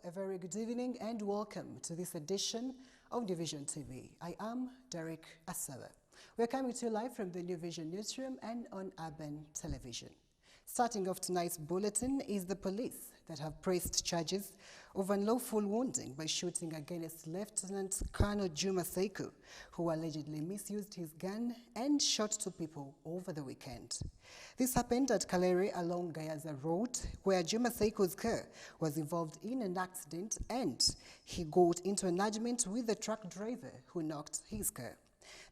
A very good evening and welcome to this edition of New Vision TV. I am Derek Asawa. We're coming to you live from the New Vision newsroom and on Urban Television. Starting off tonight's bulletin is the police that have pressed charges of unlawful wounding by shooting against Lieutenant Colonel Juma Seiko, who allegedly misused his gun and shot two people over the weekend. This happened at Kalere along Gayaza Road, where Juma Seiko's car was involved in an accident and he got into an argument with the truck driver who knocked his car.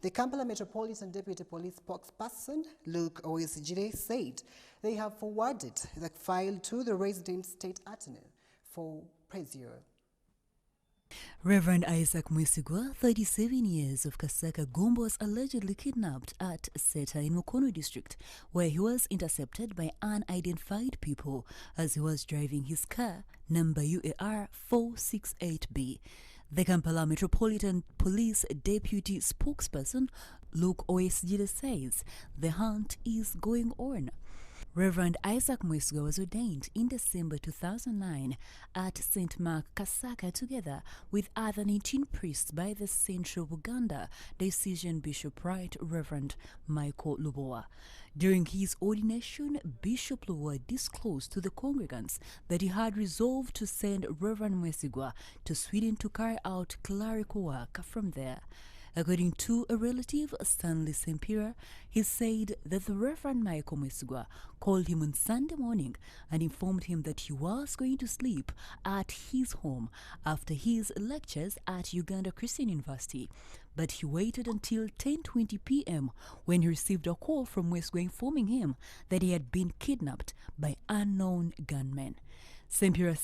The Kampala Metropolitan Deputy Police spokesperson, Luke Owesigire, said they have forwarded the file to the resident state attorney for pressure. Reverend Isaac Mwesigwa, 37 years, of Kasaka Gombo, was allegedly kidnapped at Seta in Mukono district, where he was intercepted by unidentified people as he was driving his car, number UAR 468B. The Kampala Metropolitan Police Deputy Spokesperson, Luke Owesigire, says the hunt is going on. Reverend Isaac Mwesigwa was ordained in December 2009 at St. Mark, Kasaka, together with other 19 priests by the Central Uganda Decision Bishop Right Reverend Michael Lubowa. During his ordination, Bishop Lubowa disclosed to the congregants that he had resolved to send Reverend Mwesigwa to Sweden to carry out clerical work from there. According to a relative, Stanley Sempira, he said that the Reverend Michael Mwesigwa called him on Sunday morning and informed him that he was going to sleep at his home after his lectures at Uganda Christian University. But he waited until 10:20 p.m. when he received a call from Mwesigwa informing him that he had been kidnapped by unknown gunmen. Sempira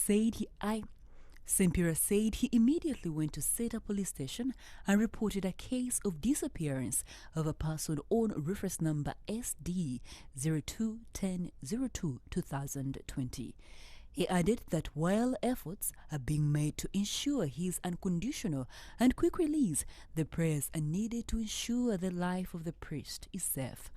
said he immediately went to Seta police station and reported a case of disappearance of a person on reference number SD 02-1002-2020. He added that while efforts are being made to ensure his unconditional and quick release, the prayers are needed to ensure the life of the priest is safe.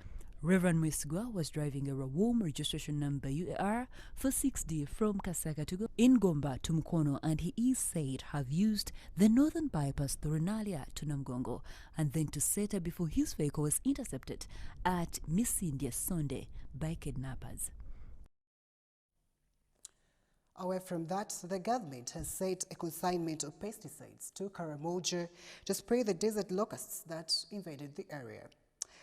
Reverend Mwesigwa was driving a Rawom registration number UAR 46D from Kasaka to go in Gomba to Mukono, and he is said have used the northern bypass to Renalia to Namgongo and then to Seta before his vehicle was intercepted at Misindya Sunday by kidnappers. Away from that, the government has set a consignment of pesticides to Karamoja to spray the desert locusts that invaded the area.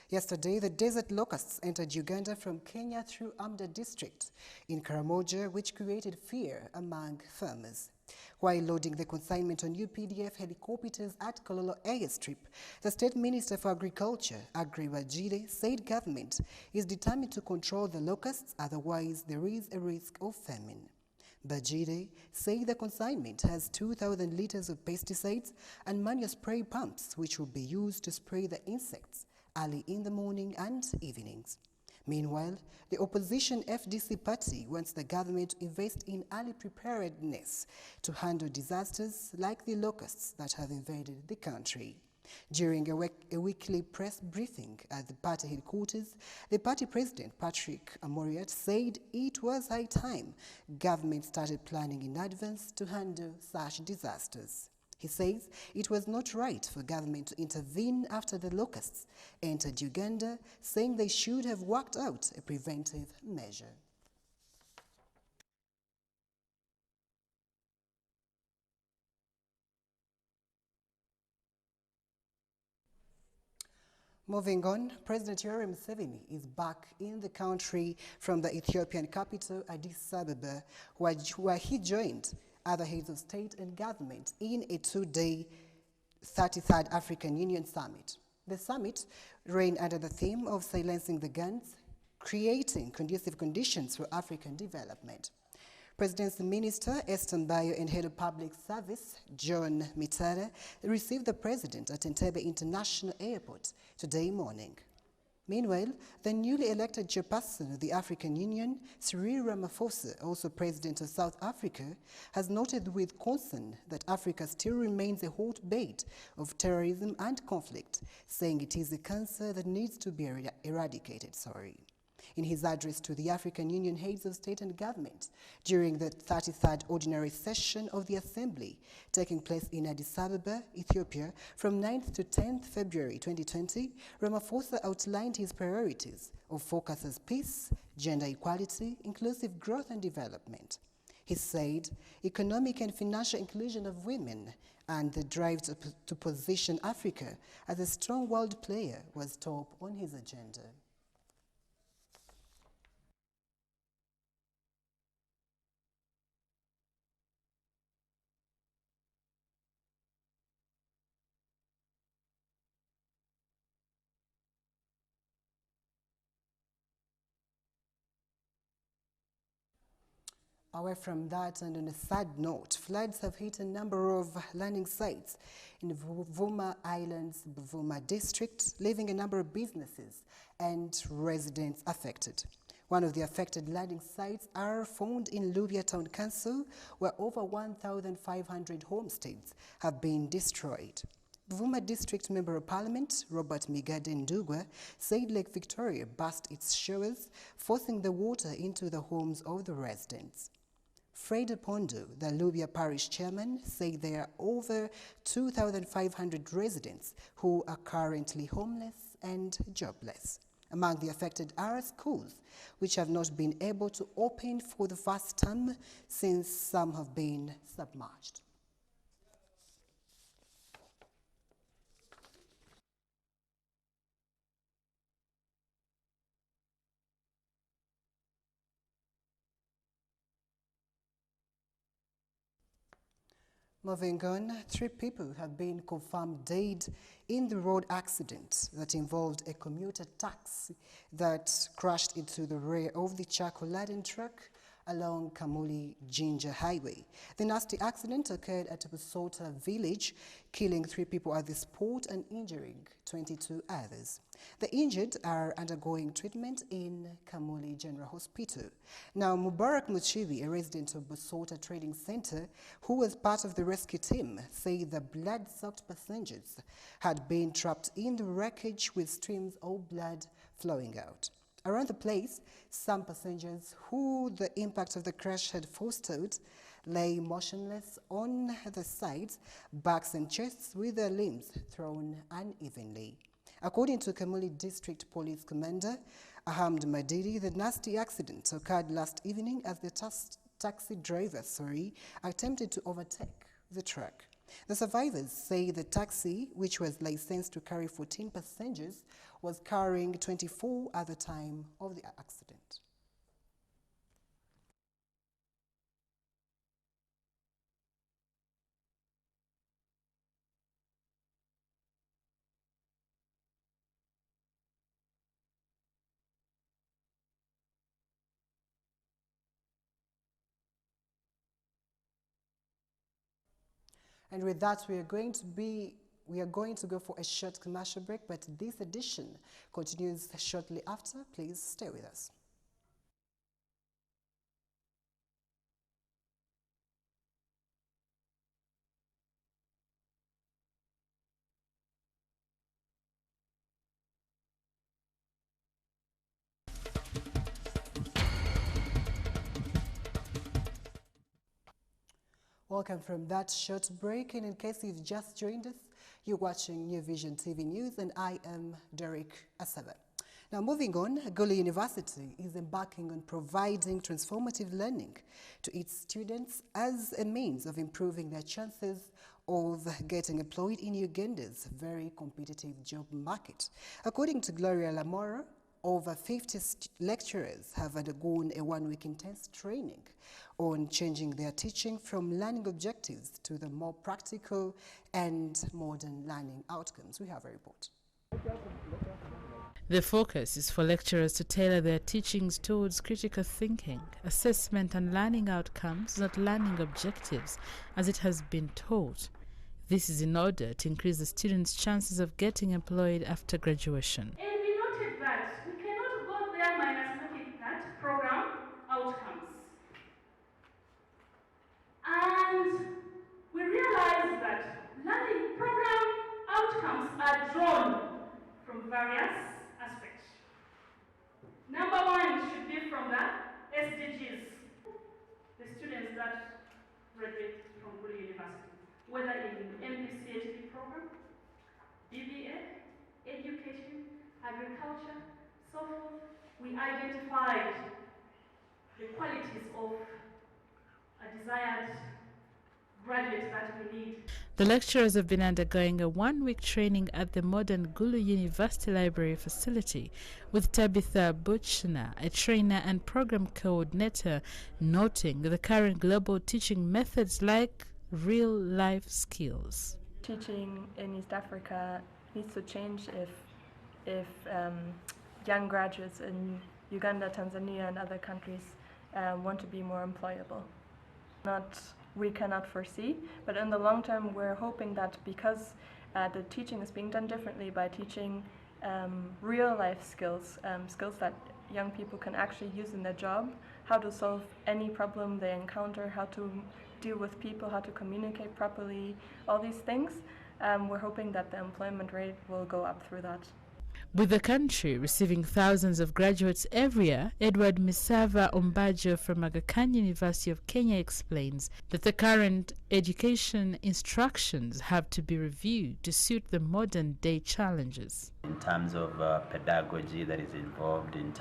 Yesterday, the desert locusts entered Uganda from Kenya through Amda district in Karamoja, which created fear among farmers. While loading the consignment on UPDF helicopters at Kololo airstrip, the State Minister for Agriculture, Agri Wajide, said government is determined to control the locusts, otherwise there is a risk of famine. Bajide said the consignment has 2,000 liters of pesticides and manual spray pumps, which will be used to spray the insects early in the morning and evenings. Meanwhile, the opposition FDC party wants the government to invest in early preparedness to handle disasters like the locusts that have invaded the country. During a weekly press briefing at the party headquarters, the party president, Patrick Amoriat, said it was high time government started planning in advance to handle such disasters. He says it was not right for government to intervene after the locusts entered Uganda, saying they should have worked out a preventive measure. Moving on, President Yoweri Museveni is back in the country from the Ethiopian capital, Addis Ababa, where he joined other heads of state and government in a two-day 33rd African Union Summit. The summit ran under the theme of silencing the guns, creating conducive conditions for African development. President's Minister Esther Mbayo and Head of Public Service John Mitara received the President at Entebbe International Airport today morning. Meanwhile, the newly elected chairperson of the African Union, Cyril Ramaphosa, also President of South Africa, has noted with concern that Africa still remains a hotbed of terrorism and conflict, saying it is a cancer that needs to be eradicated. In his address to the African Union heads of state and government during the 33rd Ordinary Session of the Assembly, taking place in Addis Ababa, Ethiopia, from 9th to 10th February 2020, Ramaphosa outlined his priorities of focus as peace, gender equality, inclusive growth and development. He said economic and financial inclusion of women and the drive to position Africa as a strong world player was top on his agenda. Away from that, and on a sad note, floods have hit a number of learning sites in Buvuma Island's Buvuma district, leaving a number of businesses and residents affected. One of the affected learning sites are found in Lubya Town Council, where over 1,500 homesteads have been destroyed. Buvuma District Member of Parliament, Robert Migade Ndugwa, said Lake Victoria burst its shores, forcing the water into the homes of the residents. Fred Pondo, the Lubya Parish Chairman, said there are over 2,500 residents who are currently homeless and jobless. Among the affected are schools, which have not been able to open for the first term since some have been submerged. Moving on, 3 people have been confirmed dead in the road accident that involved a commuter taxi that crashed into the rear of the charcoal-laden truck along Kamuli-Jinja Highway. The nasty accident occurred at Busota village, killing 3 people at the spot and injuring 22 others. The injured are undergoing treatment in Kamuli General Hospital. Now, Mubarak Muchibi, a resident of Busota Trading Center, who was part of the rescue team, said the blood-soaked passengers had been trapped in the wreckage with streams of blood flowing out. Around the place, some passengers who the impact of the crash had forced out lay motionless on the sides, backs and chests with their limbs thrown unevenly. According to Kamuli District Police Commander Ahmed Madidi, the nasty accident occurred last evening as the taxi driver attempted to overtake the truck. The survivors say the taxi, which was licensed to carry 14 passengers, was carrying 24 at the time of the accident. And with that, we are going to go for a short commercial break, but this edition continues shortly after. Please stay with us. Welcome from that short break, and in case you've just joined us, you're watching New Vision TV News, and I am Derek Asaba. Now, moving on, Gulu University is embarking on providing transformative learning to its students as a means of improving their chances of getting employed in Uganda's very competitive job market. According to Gloria Lamora, over 50 lecturers have undergone a one-week intense training on changing their teaching from learning objectives to the more practical and modern learning outcomes. We have a report. The focus is for lecturers to tailor their teachings towards critical thinking, assessment and learning outcomes, not learning objectives, as it has been taught. This is in order to increase the students' chances of getting employed after graduation. And we noted that we cannot go there minus looking at program outcomes. And we realized that learning program outcomes are drawn from various aspects. Number one, agriculture, so forth. We identified the qualities of a desired graduate that we need. The lecturers have been undergoing a one-week training at the modern Gulu University Library facility, with Tabitha Butchner, a trainer and program coordinator, noting the current global teaching methods like real-life skills. Teaching in East Africa needs to change if young graduates in Uganda, Tanzania and other countries want to be more employable. We cannot foresee, but in the long term we're hoping that because the teaching is being done differently by teaching real life skills, skills that young people can actually use in their job, how to solve any problem they encounter, how to deal with people, how to communicate properly, all these things, we're hoping that the employment rate will go up through that. With the country receiving thousands of graduates every year, Edward Misava Ombajo from Aga Khan University of Kenya explains that the current education instructions have to be reviewed to suit the modern day challenges. In terms of pedagogy that is involved in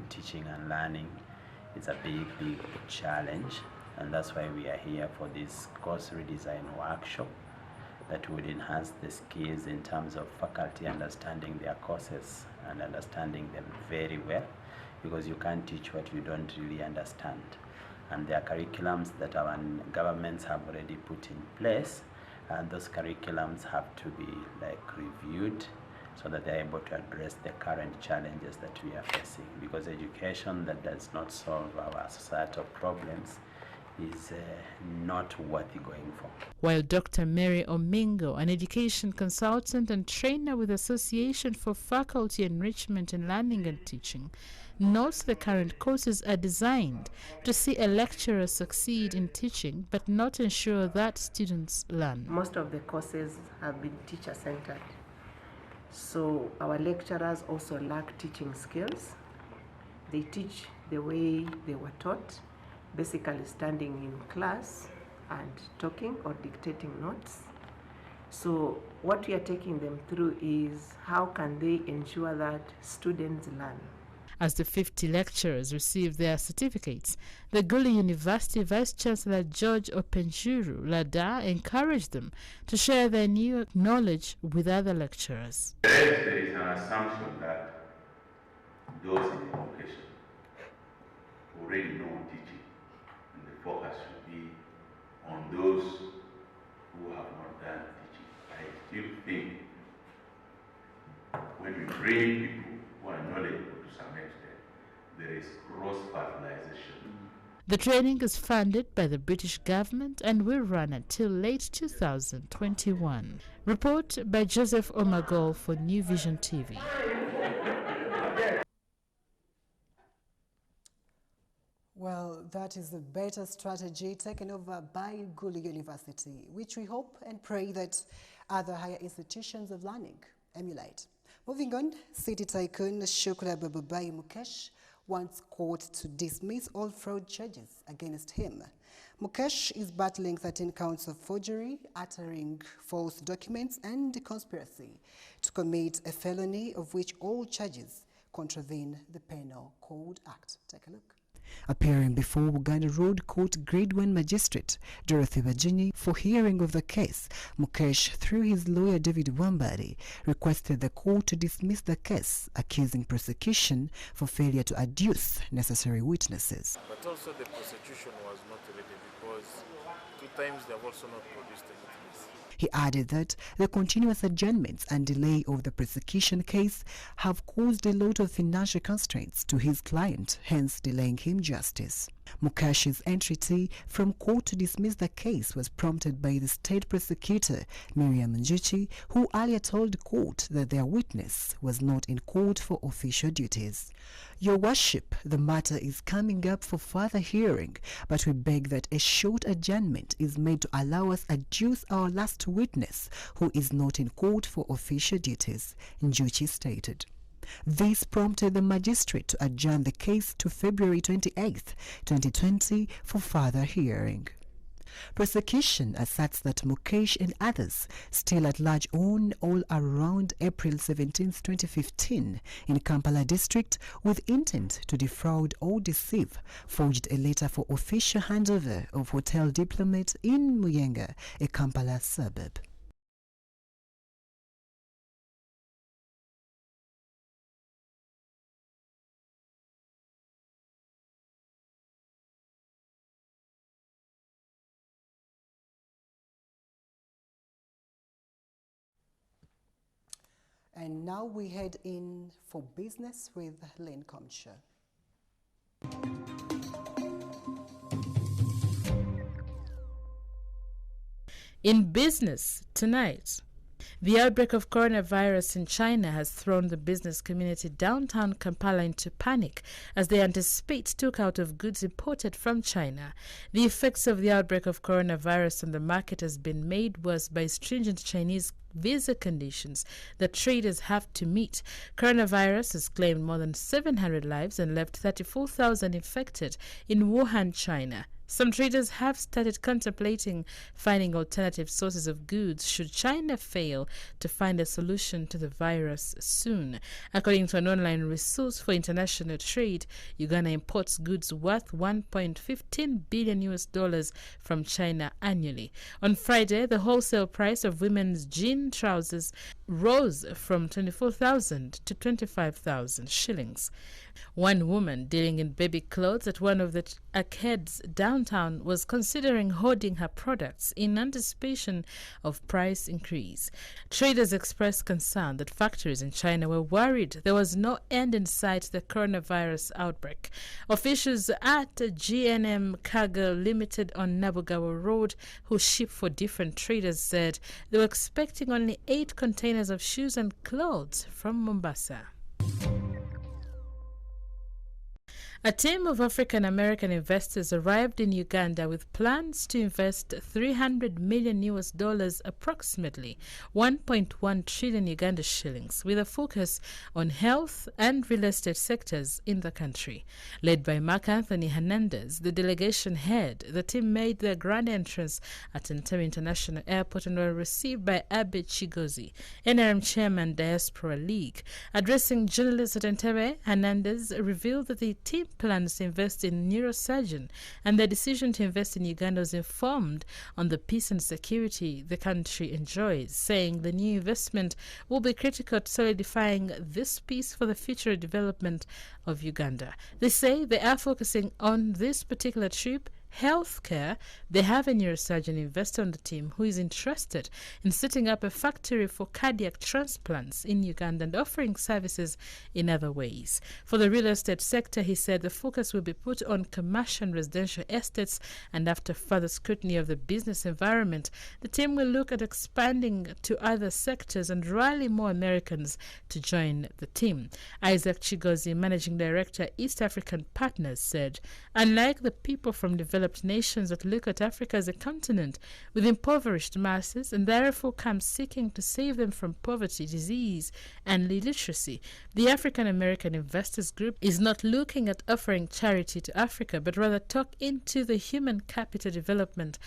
teaching and learning, it's a big challenge, and that's why we are here for this course redesign workshop that would enhance the skills in terms of faculty understanding their courses and understanding them very well, because you can't teach what you don't really understand. And there are curriculums that our governments have already put in place, and those curriculums have to be reviewed so that they're able to address the current challenges that we are facing, because education that does not solve our societal problems is not worth going for. While Dr. Mary Omingo, an education consultant and trainer with Association for Faculty Enrichment in Learning and Teaching, notes the current courses are designed to see a lecturer succeed in teaching but not ensure that students learn. Most of the courses have been teacher-centered, so our lecturers also lack teaching skills. They teach the way they were taught, basically standing in class and talking or dictating notes. So what we are taking them through is how can they ensure that students learn. As the 50 lecturers receive their certificates, the Gulu University Vice-Chancellor George Openjuru Lada encouraged them to share their new knowledge with other lecturers. There is an assumption that those in education already know teaching. Focus should be on those who have not done teaching. I still think when we bring people who are knowledgeable to some extent, there is cross-fertilization. The training is funded by the British government and will run until late 2021. Report by Joseph Omagol for New Vision TV. Well, that is a better strategy taken over by Gulu University, which we hope and pray that other higher institutions of learning emulate. Moving on, City Tycoon Shukra Bababai Mukesh wants court to dismiss all fraud charges against him. Mukesh is battling 13 counts of forgery, uttering false documents, and conspiracy to commit a felony of which all charges contravene the Penal Code Act. Take a look. Appearing before Uganda Road Court Grade 1 Magistrate Dorothy Virginia for hearing of the case, Mukesh, through his lawyer David Wambari, requested the court to dismiss the case, accusing prosecution for failure to adduce necessary witnesses. But also the prosecution was not ready because 2 times they have also not produced a witness. He added that the continuous adjournments and delay of the prosecution case have caused a lot of financial constraints to his client, hence delaying him justice. Mukesh's entreaty from court to dismiss the case was prompted by the state prosecutor, Miriam Njuchi, who earlier told court that their witness was not in court for official duties. Your Worship, the matter is coming up for further hearing, but we beg that a short adjournment is made to allow us adduce our last witness, who is not in court for official duties, Njuchi stated. This prompted the magistrate to adjourn the case to February 28, 2020 for further hearing. Prosecution asserts that Mukesh and others still at large own all around April 17, 2015 in Kampala district with intent to defraud or deceive, forged a letter for official handover of hotel diplomat in Muyenga, a Kampala suburb. And now we head in for business with Lynn Comsher. In business tonight, the outbreak of coronavirus in China has thrown the business community downtown Kampala into panic as they anticipate stock-out of goods imported from China. The effects of the outbreak of coronavirus on the market has been made worse by stringent Chinese visa conditions that traders have to meet. Coronavirus has claimed more than 700 lives and left 34,000 infected in Wuhan, China. Some traders have started contemplating finding alternative sources of goods should China fail to find a solution to the virus soon. According to an online resource for international trade, Uganda imports goods worth $1.15 billion from China annually. On Friday, the wholesale price of women's jean trousers rose from 24,000 to 25,000 shillings. One woman dealing in baby clothes at one of the arcades downtown was considering hoarding her products in anticipation of price increase. Traders expressed concern that factories in China were worried there was no end in sight to the coronavirus outbreak. Officials at G&M Cargo Limited on Nabugawa Road, who ship for different traders, said they were expecting only 8 containers of shoes and clothes from Mombasa. A team of African American investors arrived in Uganda with plans to invest $300 million, approximately 1.1 trillion Uganda shillings, with a focus on health and real estate sectors in the country. Led by Mark Anthony Hernandez, the delegation head, the team made their grand entrance at Entebbe International Airport and were received by Abe Chigozi, NRM chairman, Diaspora League. Addressing journalists at Entebbe, Hernandez revealed that the team plans to invest in neurosurgeon, and the decision to invest in Uganda was informed on the peace and security the country enjoys, saying the new investment will be critical to solidifying this peace for the future development of Uganda. They say they are focusing on this particular trip healthcare. They have a neurosurgeon investor on the team who is interested in setting up a factory for cardiac transplants in Uganda and offering services in other ways. For the real estate sector, he said the focus will be put on commercial and residential estates, and after further scrutiny of the business environment, the team will look at expanding to other sectors and rally more Americans to join the team. Isaac Chigozi, managing director, East African Partners, said, unlike the people from developed nations that look at Africa as a continent with impoverished masses and therefore come seeking to save them from poverty, disease, and illiteracy, the African American Investors Group is not looking at offering charity to Africa, but rather talk into the human capital development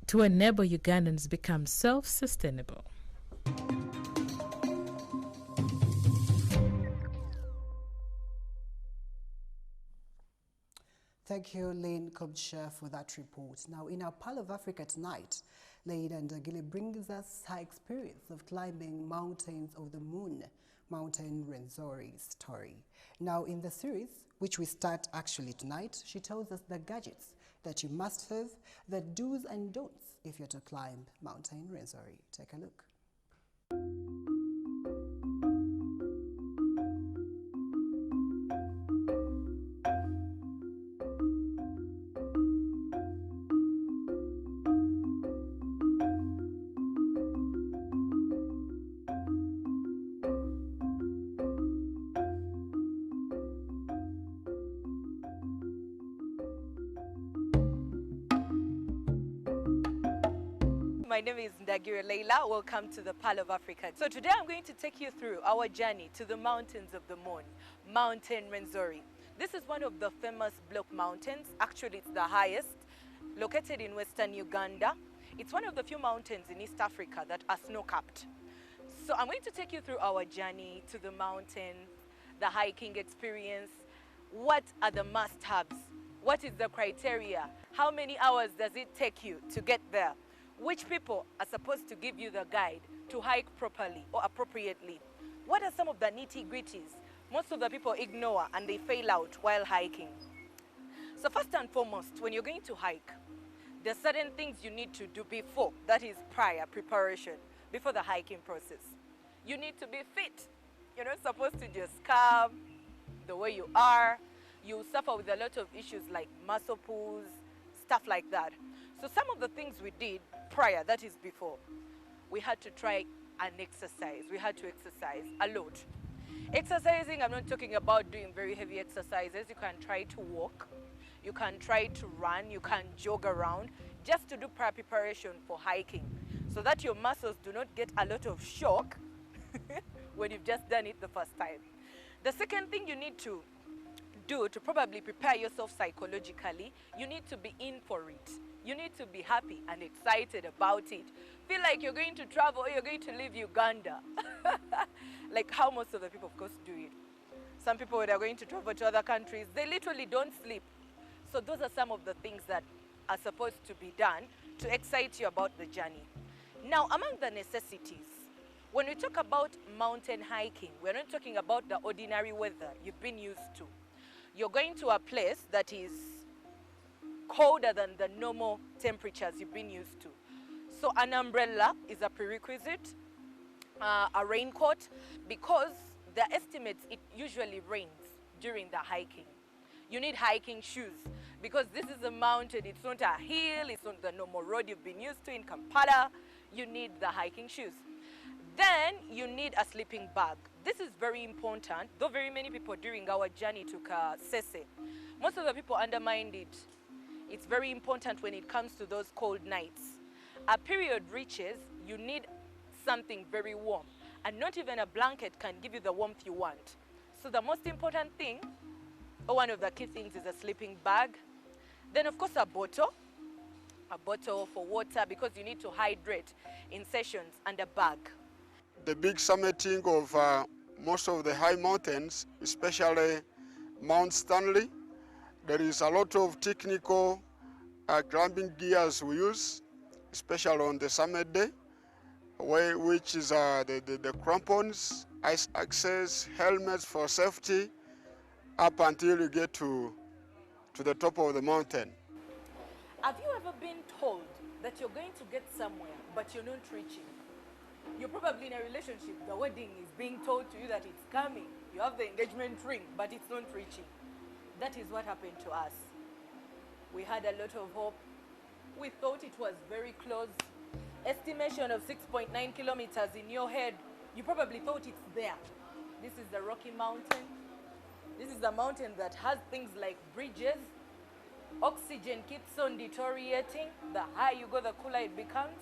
to enable Ugandans become self-sustainable. Thank you, Lynn Comsher, for that report. Now, in our Pearl of Africa tonight, Lynn and Gili brings us her experience of climbing Mountains of the Moon, Mountain Rwenzori's story. Now, in the series, which we start actually tonight, she tells us the gadgets that you must have, the do's and don'ts if you're to climb Mountain Rwenzori. Take a look. My name is Ndagira Leila. Welcome to the Pearl of Africa. So today I'm going to take you through our journey to the mountains of the moon, Mountain Rwenzori. This is one of the famous block mountains. Actually, it's the highest, located in western Uganda. It's one of the few mountains in East Africa that are snow-capped. So I'm going to take you through our journey to the mountain, the hiking experience. What are the must-haves? What is the criteria? How many hours does it take you to get there? Which people are supposed to give you the guide to hike properly or appropriately? What are some of the nitty-gritties most of the people ignore and they fail out while hiking? So first and foremost, when you're going to hike, there are certain things you need to do before, that is prior preparation, before the hiking process. You need to be fit. You're not supposed to just come the way you are. You suffer with a lot of issues like muscle pulls, stuff like that. So some of the things we did prior, that is before, we had to try and exercise. We had to exercise a lot. Exercising, I'm not talking about doing very heavy exercises. You can try to walk, you can try to run, you can jog around, just to do prior preparation for hiking, so that your muscles do not get a lot of shock when you've just done it the first time. The second thing you need to do to probably prepare yourself psychologically, you need to be in for it. You need to be happy and excited about it. Feel like you're going to travel or you're going to leave Uganda. Like how most of the people, of course, do it. Some people, when they're going to travel to other countries, they literally don't sleep. So those are some of the things that are supposed to be done to excite you about the journey. Now, among the necessities, when we talk about mountain hiking, we're not talking about the ordinary weather you've been used to. You're going to a place that is colder than the normal temperatures you've been used to. So an umbrella is a prerequisite, a raincoat, because the estimates, it usually rains during the hiking. You need hiking shoes, because this is a mountain, it's not a hill, it's not the normal road you've been used to in Kampala. You need the hiking shoes. Then you need a sleeping bag. This is very important, though very many people during our journey to Kasese, most of the people undermined it. It's very important when it comes to those cold nights. A period reaches, you need something very warm, and not even a blanket can give you the warmth you want. So the most important thing, or one of the key things, is a sleeping bag. Then of course a bottle for water, because you need to hydrate in sessions, and a bag. The big summiting of most of the high mountains, especially Mount Stanley, there is a lot of technical climbing gears we use, especially on the summit day, which is the crampons, ice axes, helmets for safety, up until you get to the top of the mountain. Have you ever been told that you're going to get somewhere, but you're not reaching? You're probably in a relationship, the wedding is being told to you that it's coming. You have the engagement ring, but it's not reaching. That is what happened to us. We had a lot of hope. We thought it was very close. Estimation of 6.9 kilometers in your head. You probably thought it's there. This is the Rocky Mountain. This is the mountain that has things like bridges. Oxygen keeps on deteriorating. The higher you go, the cooler it becomes.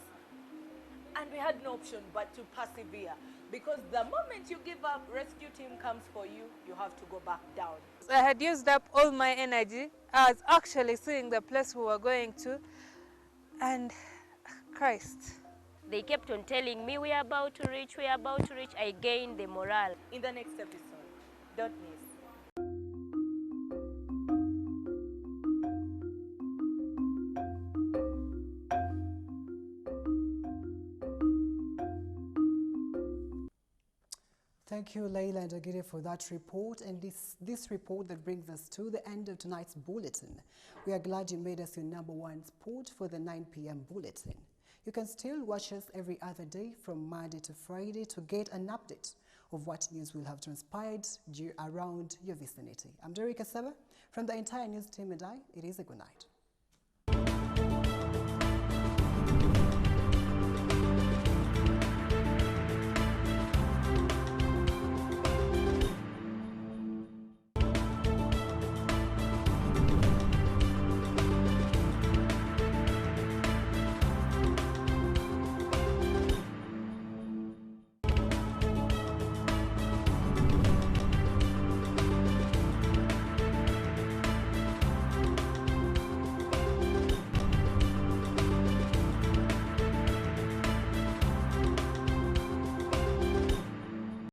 And we had no option but to persevere, because the moment you give up, rescue team comes for you, you have to go back down. I had used up all my energy. I was actually seeing the place we were going to, and Christ. They kept on telling me, we are about to reach, we are about to reach. I gained the morale. In the next episode, don't miss. Thank you, Leila and Agire, for that report. And this report that brings us to the end of tonight's bulletin. We are glad you made us your #1 sport for the 9 p.m. bulletin. You can still watch us every other day from Monday to Friday to get an update of what news will have transpired around your vicinity. I'm Derek Asaba. From the entire news team and it is a good night.